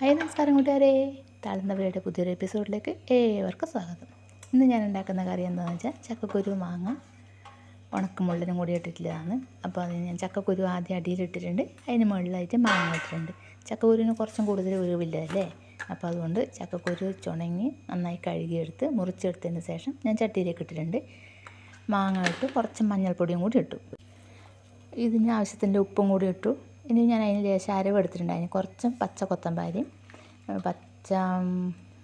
Hi നമസ്കാരം കൂട്ടുകാരെ, താഴ്ന്നവരുടെ പുതിയൊരു എപ്പിസോഡിലേക്ക് ഏവർക്കും സ്വാഗതം. ഇന്ന് ഞാൻ ഉണ്ടാക്കുന്ന കറി എന്താണെന്ന് വെച്ചാൽ ചക്കക്കുരു മാങ്ങ ഉണക്കമുള്ളനും കൂടി ഇട്ടിട്ടുള്ളതാണ്. അപ്പോൾ അതിന് ഞാൻ ചക്കക്കുരു ആദ്യം അടിയിലിട്ടിട്ടുണ്ട്, അതിന് മുകളിലായിട്ട് മാങ്ങ ഇട്ടിട്ടുണ്ട്. ചക്കക്കുരുവിന് കുറച്ചും കൂടുതൽ വേവില്ലല്ലേ, അപ്പോൾ അതുകൊണ്ട് ചക്കക്കുരു ചുണങ്ങി നന്നായി കഴുകിയെടുത്ത് മുറിച്ചെടുത്തതിന് ശേഷം ഞാൻ ചട്ടിയിലേക്ക് ഇട്ടിട്ടുണ്ട്. മാങ്ങ ഇട്ട് കുറച്ച് മഞ്ഞൾപ്പൊടിയും കൂടി ഇട്ടു. ഇതിന് ആവശ്യത്തിൻ്റെ ഉപ്പും കൂടി ഇട്ടു. ഇനി ഞാൻ അതിന് ലേശം അരവ് എടുത്തിട്ടുണ്ട്. അതിന് കുറച്ച് പച്ച കൊത്തമ്പാരിയും പച്ച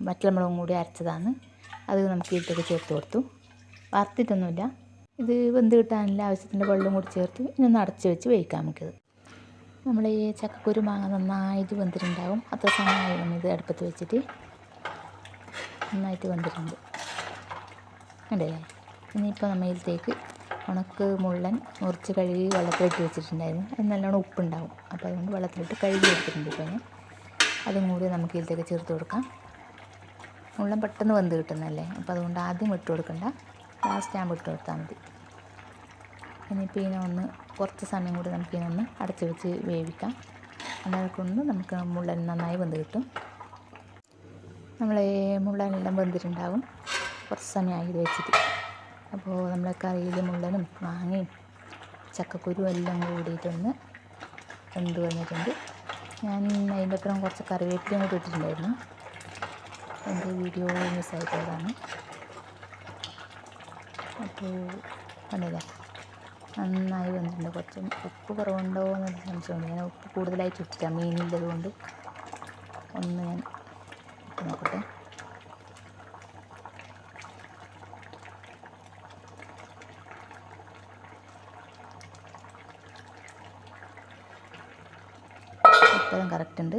വറ്റൽമുളകും കൂടി അരച്ചതാണ്. അത് നമുക്ക് ഇതിലേക്ക് ചേർത്ത് കൊടുത്തു. വറുത്തിട്ടൊന്നുമില്ല. ഇത് വെന്ത് കിട്ടാനുള്ള ആവശ്യത്തിൻ്റെ വെള്ളം കൂടി ചേർത്ത് ഇനി ഒന്ന് അടച്ച് വെച്ച് വേവിക്കാം നമുക്കിത്. നമ്മൾ ഈ ചക്കക്കുരു മാങ്ങ നന്നായിട്ട് വെന്തിട്ടുണ്ടാവും. അത്ര സമയമായി നമ്മൾ ഇത് അടുപ്പത്ത് വെച്ചിട്ട് നന്നായിട്ട് വെന്തിട്ടുണ്ട് അല്ലേ. ഇനിയിപ്പോൾ നമ്മൾ ഇതിലേക്ക് ഉണക്ക് മുള്ളൻ മുറിച്ച് കഴുകി വെള്ളത്തിലിട്ട് വെച്ചിട്ടുണ്ടായിരുന്നു. അത് നല്ലോണം ഉപ്പുണ്ടാവും, അപ്പോൾ അതുകൊണ്ട് വെള്ളത്തിലിട്ട് കഴുകി എടുത്തിട്ടുണ്ട്. ഇപ്പോൾ ഞാൻ അതും കൂടി നമുക്ക് ഇതിലേക്ക് ചേർത്ത് കൊടുക്കാം. മുള്ളൻ പെട്ടെന്ന് വെന്ത് കിട്ടുന്നതല്ലേ, അപ്പോൾ അതുകൊണ്ട് ആദ്യം ഇട്ട് കൊടുക്കണ്ട, ലാസ്റ്റ് ആകുമ്പോൾ ഇട്ട് കൊടുത്താൽ മതി. ഇനിയിപ്പോൾ ഇതിനൊന്ന് കുറച്ച് സമയം കൂടി നമുക്ക് ഇതിനൊന്ന് അടച്ച് വെച്ച് വേവിക്കാം. അതിനെക്കൊണ്ട് നമുക്ക് മുള്ളൻ നന്നായി വെന്ത് കിട്ടും. നമ്മൾ മുള്ളനെല്ലാം വെന്തിട്ടുണ്ടാകും, കുറച്ച് സമയമായി ഇത് വെച്ചിട്ട്. അപ്പോൾ നമ്മളെ കറിയിൽ മുള്ളനും മാങ്ങയും ചക്കക്കുരുവും എല്ലാം കൂടിയിട്ടൊന്ന് വെന്ത് വന്നിട്ടുണ്ട്. ഞാൻ അതിൻ്റെ ഒപ്പം കുറച്ച് കറിവേപ്പിലയും കൂടി ഇട്ടിട്ടുണ്ടായിരുന്നു. എൻ്റെ വീഡിയോ മിസ്സായിട്ടുള്ളതാണ്. അപ്പോൾ കണ്ടില്ലേ, നന്നായി വന്നിട്ടുണ്ട്. കുറച്ച് ഉപ്പ് കുറവുണ്ടോ എന്നൊരു സംശയമുണ്ട്. ഞാൻ ഉപ്പ് കൂടുതലായിട്ട് ഇട്ടിട്ടാണ്, മീനില്ലത് കൊണ്ട്. ഒന്ന് ഞാൻ ഇട്ട് നോക്കട്ടെ. ഉപ്പെല്ലാം കറക്റ്റ് ഉണ്ട്.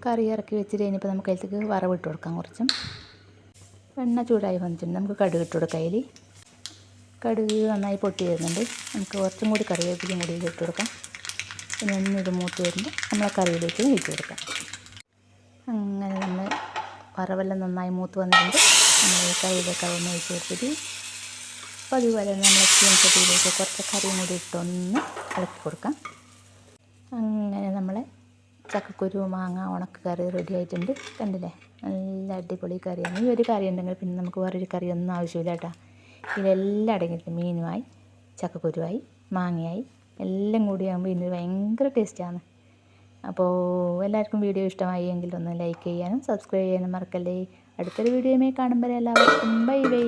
കറി ഇറക്കി വെച്ചിട്ട് കഴിഞ്ഞപ്പോൾ നമുക്ക് അതിലേക്ക് വറവിട്ട് കൊടുക്കാം. കുറച്ചും എണ്ണ ചൂടായി വന്നിട്ടുണ്ട്. നമുക്ക് കടുക് ഇട്ട് കൊടുക്കാം. അതിൽ കടുക് നന്നായി പൊട്ടി വരുന്നുണ്ട്. നമുക്ക് കുറച്ചും കൂടി കറിവേപ്പിലയും കൂടി ഇട്ട് കൊടുക്കാം. പിന്നെ ഒന്നിത് മൂത്ത് വരുമ്പോൾ നമ്മളെ കറിയിലേക്ക് ഇട്ട് കൊടുക്കാം. അങ്ങനെ നമ്മൾ വറവെല്ലാം നന്നായി മൂത്ത് വന്നിട്ടുണ്ട്. നമ്മൾ കറിയിലേക്ക് അതൊന്ന് ഒഴിച്ച് കൊടുത്തിട്ട് അപ്പോൾ അതുപോലെ നമ്മൾ ചീനച്ചട്ടിയിലേക്ക് കുറച്ച് കറിയും കൂടി ഇട്ടൊന്ന് ഇളക്കി കൊടുക്കാം. അങ്ങനെ നമ്മളെ ചക്കക്കുരു മാങ്ങ ഉണക്ക കറി റെഡി ആയിട്ടുണ്ട്. കണ്ടില്ലേ, നല്ല അടിപൊളി കറിയാണ്. ഈ ഒരു കറി ഉണ്ടെങ്കിൽ പിന്നെ നമുക്ക് വേറൊരു കറിയൊന്നും ആവശ്യമില്ല കേട്ടോ. ഇതിലെല്ലാം അടങ്ങിയിട്ട് മീനുമായി ചക്കക്കുരുവായി മാങ്ങയായി എല്ലാം കൂടിയാകുമ്പോൾ ഇതിന് ഭയങ്കര ടേസ്റ്റാണ്. അപ്പോൾ എല്ലാവർക്കും വീഡിയോ ഇഷ്ടമായി എങ്കിൽ ഒന്ന് ലൈക്ക് ചെയ്യാനും സബ്സ്ക്രൈബ് ചെയ്യാനും മറക്കല്ലേ. അടുത്തൊരു വീഡിയോയുമായി കാണുമ്പോൾ എല്ലാവർക്കും ബൈ ബൈ.